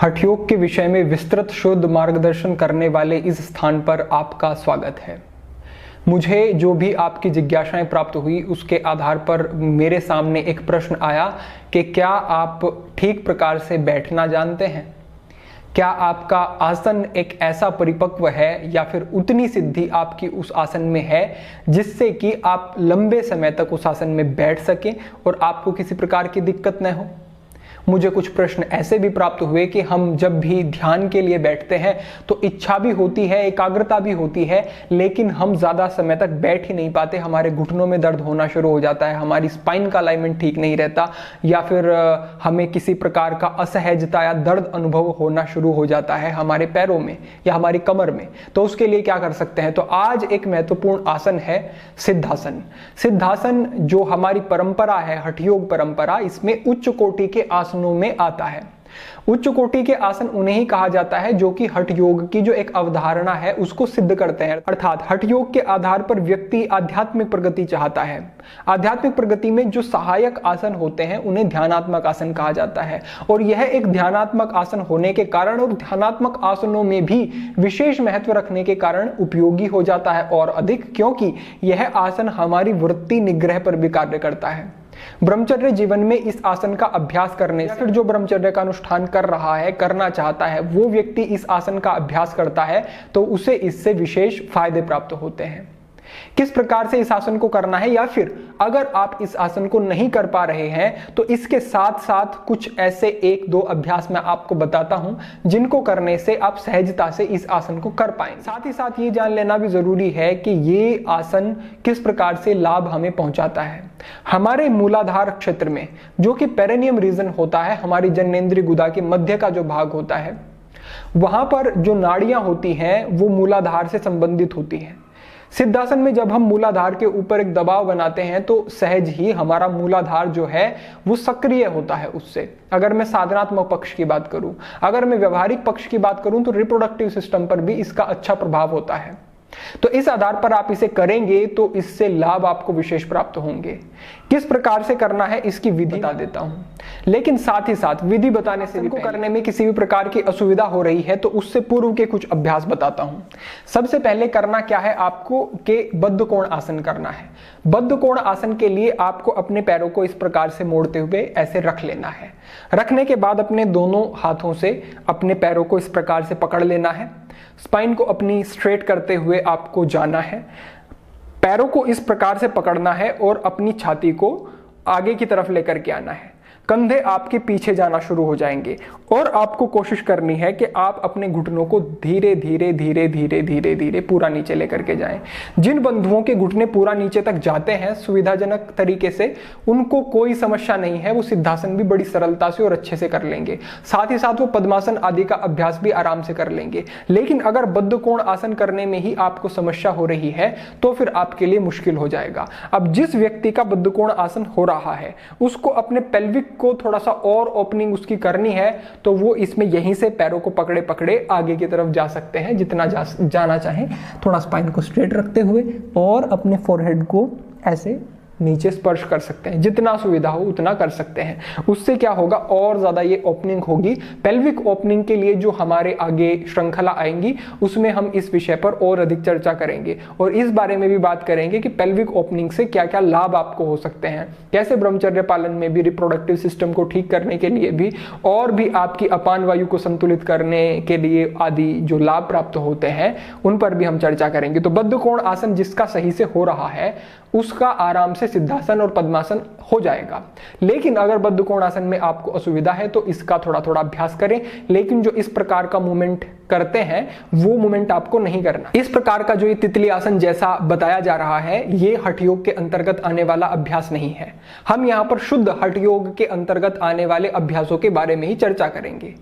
हठयोग के विषय में विस्तृत शोध मार्गदर्शन करने वाले इस स्थान पर आपका स्वागत है। मुझे जो भी आपकी जिज्ञासाएं प्राप्त हुई उसके आधार पर मेरे सामने एक प्रश्न आया कि क्या आप ठीक प्रकार से बैठना जानते हैं? क्या आपका आसन एक ऐसा परिपक्व है या फिर उतनी सिद्धि आपकी उस आसन में है जिससे कि आप लंबे समय तक उस आसन में बैठ सकें और आपको किसी प्रकार की दिक्कत न हो? मुझे कुछ प्रश्न ऐसे भी प्राप्त हुए कि हम जब भी ध्यान के लिए बैठते हैं तो इच्छा भी होती है, एकाग्रता भी होती है, लेकिन हम ज़्यादा समय तक बैठ ही नहीं पाते। हमारे घुटनों में दर्द होना शुरू हो जाता है, हमारी स्पाइन का अलाइनमेंट ठीक नहीं रहता, या फिर हमें किसी प्रकार का असहजता या दर्द अनुभव होना शुरू हो जाता है हमारे पैरों में या हमारी कमर में। तो उसके लिए क्या कर सकते हैं? तो आज एक महत्वपूर्ण आसन है सिद्धासन। सिद्धासन जो हमारी परंपरा है, हठयोग परंपरा, इसमें उच्च कोटि के आसनों में आता है। उच्च कोटि के आसन उन्हें ही कहा जाता है जो कि हठ योग की जो एक अवधारणा है उसको सिद्ध करते हैं। अर्थात हठ योग के आधार पर व्यक्ति आध्यात्मिक प्रगति चाहता है। आध्यात्मिक प्रगति में जो सहायक आसन होते हैं उन्हें ध्यानात्मक आसन कहा जाता है, और यह एक ध्यानात्मक आसन होने के कारण और ध्यानात्मक आसनों में भी विशेष महत्व रखने के कारण उपयोगी हो जाता है और अधिक, क्योंकि यह आसन हमारी वृत्ति निग्रह पर भी कार्य करता है। ब्रह्मचर्य जीवन में इस आसन का अभ्यास करने से, फिर जो ब्रह्मचर्य का अनुष्ठान कर रहा है, करना चाहता है, वो व्यक्ति इस आसन का अभ्यास करता है तो उसे इससे विशेष फायदे प्राप्त होते हैं। किस प्रकार से इस आसन को करना है, या फिर अगर आप इस आसन को नहीं कर पा रहे हैं तो इसके साथ साथ कुछ ऐसे एक दो अभ्यास मैं आपको बताता हूं जिनको करने से आप सहजता से इस आसन को कर पाएंगे। साथ ही साथ ये जान लेना भी जरूरी है कि ये आसन किस प्रकार से लाभ हमें पहुंचाता है। हमारे मूलाधार क्षेत्र में, जो कि पेरिनियम रीजन होता है, हमारी जननेंद्रिय गुदा के मध्य का जो भाग होता है, वहां पर जो नाड़ियां होती हैं वो मूलाधार से संबंधित होती हैं। सिद्धासन में जब हम मूलाधार के ऊपर एक दबाव बनाते हैं तो सहज ही हमारा मूलाधार जो है वो सक्रिय होता है उससे। अगर मैं साधनात्मक पक्ष की बात करूं, अगर मैं व्यवहारिक पक्ष की बात करूं तो रिप्रोडक्टिव सिस्टम पर भी इसका अच्छा प्रभाव होता है। तो इस आधार पर आप इसे करेंगे तो इससे लाभ आपको विशेष प्राप्त होंगे। किस प्रकार से करना है इसकी विधि बता देता हूं, लेकिन साथ ही साथ विधि बताने से इनको करने में किसी भी प्रकार की असुविधा हो रही है तो उससे पूर्व के कुछ अभ्यास बताता हूं। सबसे पहले करना क्या है आपको कि बद्ध कोण आसन करना है। बद्ध कोण आसन के लिए आपको अपने पैरों को इस प्रकार से मोड़ते हुए ऐसे रख लेना है। रखने के बाद अपने दोनों हाथों से अपने पैरों को इस प्रकार से पकड़ लेना है। स्पाइन को अपनी स्ट्रेट करते हुए आपको जाना है। पैरों को इस प्रकार से पकड़ना है और अपनी छाती को आगे की तरफ लेकर के आना है। कंधे आपके पीछे जाना शुरू हो जाएंगे और आपको कोशिश करनी है कि आप अपने घुटनों को धीरे धीरे धीरे धीरे धीरे धीरे पूरा नीचे लेकर के जाएं। जिन बंधुओं के घुटने पूरा नीचे तक जाते हैं सुविधाजनक तरीके से, उनको कोई समस्या नहीं है, वो सिद्धासन भी बड़ी सरलता से और अच्छे से कर लेंगे। साथ ही साथ वो पद्मासन आदि का अभ्यास भी आराम से कर लेंगे। लेकिन अगर बद्ध कोण आसन करने में ही आपको समस्या हो रही है तो फिर आपके लिए मुश्किल हो जाएगा। अब जिस व्यक्ति का बद्ध कोण आसन हो रहा है उसको अपने पेल्विक को थोड़ा सा और ओपनिंग उसकी करनी है तो वो इसमें यहीं से पैरों को पकड़े पकड़े आगे की तरफ जा सकते हैं, जितना जाना चाहें। थोड़ा स्पाइन को स्ट्रेट रखते हुए और अपने फोरहेड को ऐसे नीचे स्पर्श कर सकते हैं। जितना सुविधा हो उतना कर सकते हैं। उससे क्या होगा, और ज्यादा ये ओपनिंग होगी। पेल्विक ओपनिंग के लिए जो हमारे आगे श्रृंखला आएंगी उसमें हम इस विषय पर और अधिक चर्चा करेंगे और इस बारे में भी बात करेंगे कि पेल्विक ओपनिंग से क्या क्या लाभ आपको हो सकते हैं, कैसे ब्रह्मचर्य पालन में भी, रिप्रोडक्टिव सिस्टम को ठीक करने के लिए भी, और भी आपकी अपान वायु को संतुलित करने के लिए आदि जो लाभ प्राप्त होते हैं उन पर भी हम चर्चा करेंगे। तो बद्ध कोण आसन जिसका सही से हो रहा है उसका आराम से सिद्धासन और पद्मासन हो जाएगा। लेकिन अगर बद्ध कोण आसन में आपको असुविधा है तो इसका थोड़ा थोड़ा अभ्यास करें, लेकिन जो इस प्रकार का मूवमेंट करते हैं वो मूवमेंट आपको नहीं करना। इस प्रकार का जो ये तितली आसन जैसा बताया जा रहा है ये हठयोग के अंतर्गत आने वाला अभ्यास नहीं है। हम यहाँ पर शुद्ध हठयोग के अंतर्गत आने वाले अभ्यासों के बारे में ही चर्चा करेंगे।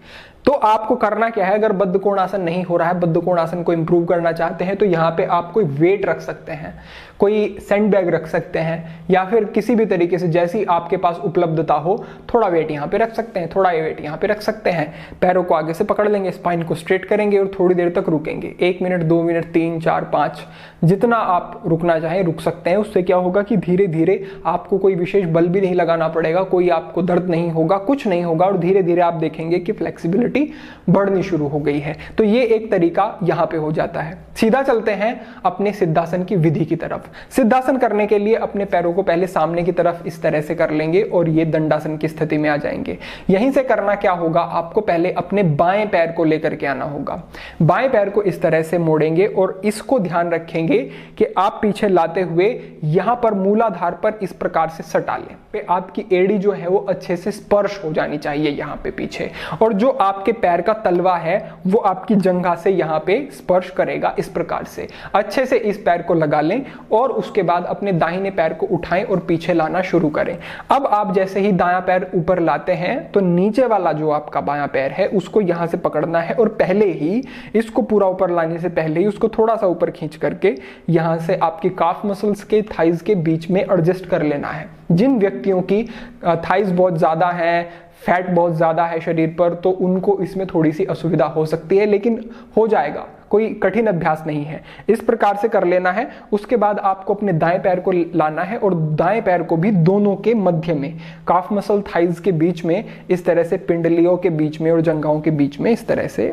तो आपको करना क्या है, अगर बद्ध कोण आसन नहीं हो रहा है, बद्ध कोण आसन को इंप्रूव करना चाहते हैं तो यहाँ पे आप कोई वेट रख सकते हैं, कोई सैंड बैग रख सकते हैं, या फिर किसी भी तरीके से जैसी आपके पास उपलब्धता हो थोड़ा वेट यहाँ पे रख सकते हैं, थोड़ा वेट यहाँ पे रख सकते हैं। पैरों को आगे से पकड़ लेंगे, स्पाइन को स्ट्रेट करेंगे और थोड़ी देर तक रुकेंगे, 1 मिनट, 2 मिनट, 3, 4, 5, जितना आप रुकना चाहें रुक सकते हैं। उससे क्या होगा कि धीरे धीरे आपको कोई विशेष बल भी नहीं लगाना पड़ेगा, कोई आपको दर्द नहीं होगा, कुछ नहीं होगा, और धीरे धीरे आप देखेंगे कि फ्लेक्सिबिलिटी बढ़नी शुरू हो गई है। तो ये एक तरीका यहाँ पे हो जाता है। सीधा चलते हैं अपने सिद्धासन की विधि की तरफ। सिद्धासन करने के लिए अपने पैरों को पहले सामने की तरफ इस तरह से कर लेंगे और ये दंडासन की स्थिति में आ जाएंगे। यहीं से करना क्या होगा, आपको पहले अपने बाएं पैर को लेकर के आना होगा। बाएं पैर को इस तरह से मोड़ेंगे और इसको ध्यान रखेंगे कि आप पीछे लाते हुए यहां पर मूलाधार पर इस प्रकार से सटा लें। पे आपकी एड़ी जो है वो अच्छे से स्पर्श हो जानी चाहिए यहां पे पीछे, और जो आपके पैर का तलवा है वो आपकी जंघा से यहां पे स्पर्श करेगा। इस प्रकार से अच्छे से इस पैर को लगा लें और उसके बाद अपने दाहिने पैर को उठाएं और पीछे लाना शुरू करें। अब आप जैसे ही दायां पैर ऊपर लाते हैं तो नीचे वाला जो आपका बायां पैर है उसको यहां से पकड़ना है और पहले ही इसको पूरा ऊपर लाने से पहले ही उसको थोड़ा सा ऊपर खींच करके यहां से आपकी काफ मसल्स के थाइज के बीच में एडजस्ट कर लेना है। जिन व्यक्तियों की थाइज बहुत ज्यादा है, फैट बहुत ज्यादा है शरीर पर, तो उनको इसमें थोड़ी सी असुविधा हो सकती है, लेकिन हो जाएगा, कोई कठिन अभ्यास नहीं है। इस प्रकार से कर लेना है। उसके बाद आपको अपने दाएं पैर को लाना है और दाएं पैर को भी दोनों के मध्य में, काफ मसल थाइज के बीच में, इस तरह से पिंडलियों के बीच में और जंघाओं के बीच में इस तरह से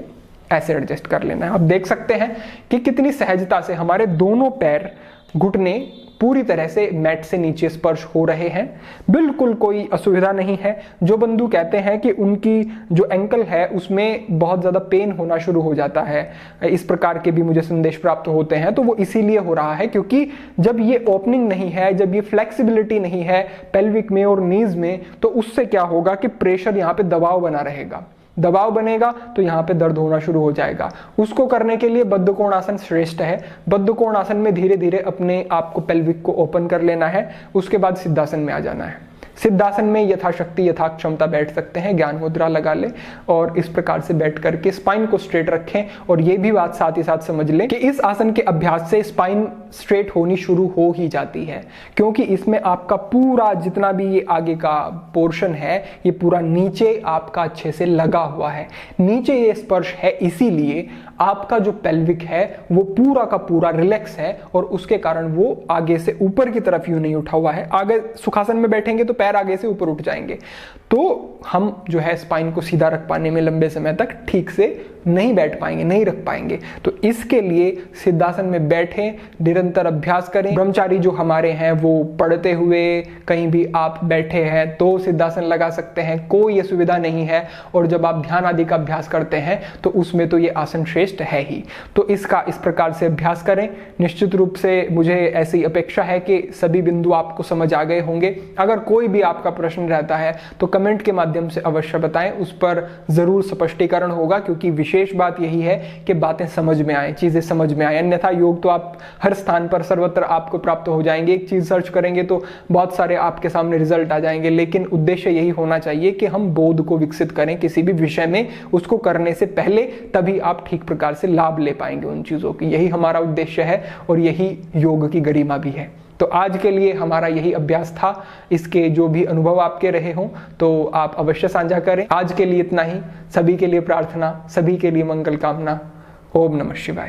ऐसे एडजस्ट कर लेना है। आप देख सकते हैं कि कितनी सहजता से हमारे दोनों पैर, घुटने पूरी तरह से मैट से नीचे स्पर्श हो रहे हैं। बिल्कुल कोई असुविधा नहीं है। जो बंधु कहते हैं कि उनकी जो एंकल है उसमें बहुत ज्यादा पेन होना शुरू हो जाता है, इस प्रकार के भी मुझे संदेश प्राप्त होते हैं, तो वो इसीलिए हो रहा है क्योंकि जब ये ओपनिंग नहीं है, जब ये फ्लेक्सिबिलिटी नहीं है पेल्विक में और नीज में, तो उससे क्या होगा कि प्रेशर यहाँ पे दबाव बना रहेगा। दबाव बनेगा तो यहाँ पे दर्द होना शुरू हो जाएगा। उसको करने के लिए बद्ध कोण आसन श्रेष्ठ है। बद्ध कोण आसन में धीरे धीरे अपने आप को पेल्विक को ओपन कर लेना है। उसके बाद सिद्धासन में आ जाना है। सिद्धासन में यथाशक्ति यथा क्षमता बैठ सकते हैं, ज्ञान मुद्रा लगा ले और इस प्रकार से बैठ करके स्पाइन को स्ट्रेट रखें। और ये भी बात साथ ही साथ समझ लें कि इस आसन के अभ्यास से स्पाइन स्ट्रेट होनी शुरू हो ही जाती है, क्योंकि इसमें आपका पूरा जितना भी ये आगे का पोर्शन है ये पूरा नीचे आपका अच्छे से लगा हुआ है। नीचे ये स्पर्श है, इसीलिए आपका जो पेल्विक है वो पूरा का पूरा रिलैक्स है और उसके कारण वो आगे से ऊपर की तरफ यूं नहीं उठा हुआ है। आगे सुखासन में बैठेंगे तो पैर आगे से ऊपर उठ जाएंगे, तो हम जो है स्पाइन को सीधा रख पाने में लंबे समय तक ठीक से नहीं बैठ पाएंगे, नहीं रख पाएंगे। तो इसके लिए सिद्धासन में बैठें, निरंतर अभ्यास करें। ब्रह्मचारी जो हमारे हैं वो पढ़ते हुए कहीं भी आप बैठे हैं तो सिद्धासन लगा सकते हैं, कोई असुविधा नहीं है। और जब आप ध्यान आदि का अभ्यास करते हैं तो उसमें तो ये आसन श्रेष्ठ है ही। तो इसका इस प्रकार से अभ्यास करें। निश्चित रूप से मुझे ऐसी अपेक्षा है कि सभी बिंदु आपको समझ आ गए होंगे। अगर कोई भी आपका प्रश्न रहता है तो कमेंट के माध्यम से अवश्य बताएं, उस पर जरूर स्पष्टीकरण होगा, क्योंकि विशेष बात यही है कि बातें समझ में आए, चीजें समझ में आए। अन्यथा योग तो आप हर स्थान पर सर्वत्र आपको प्राप्त हो जाएंगे। एक चीज सर्च करेंगे तो बहुत सारे आपके सामने रिजल्ट आ जाएंगे, लेकिन उद्देश्य यही होना चाहिए कि हम बोध को विकसित करें किसी भी विषय में, उसको करने से पहले, तभी आप ठीक प्रकार से लाभ ले पाएंगे उन चीजों की। यही हमारा उद्देश्य है और यही योग की गरिमा भी है। तो आज के लिए हमारा यही अभ्यास था। इसके जो भी अनुभव आपके रहे हों तो आप अवश्य साझा करें। आज के लिए इतना ही। सभी के लिए प्रार्थना, सभी के लिए मंगल कामना। ओम नमः शिवाय।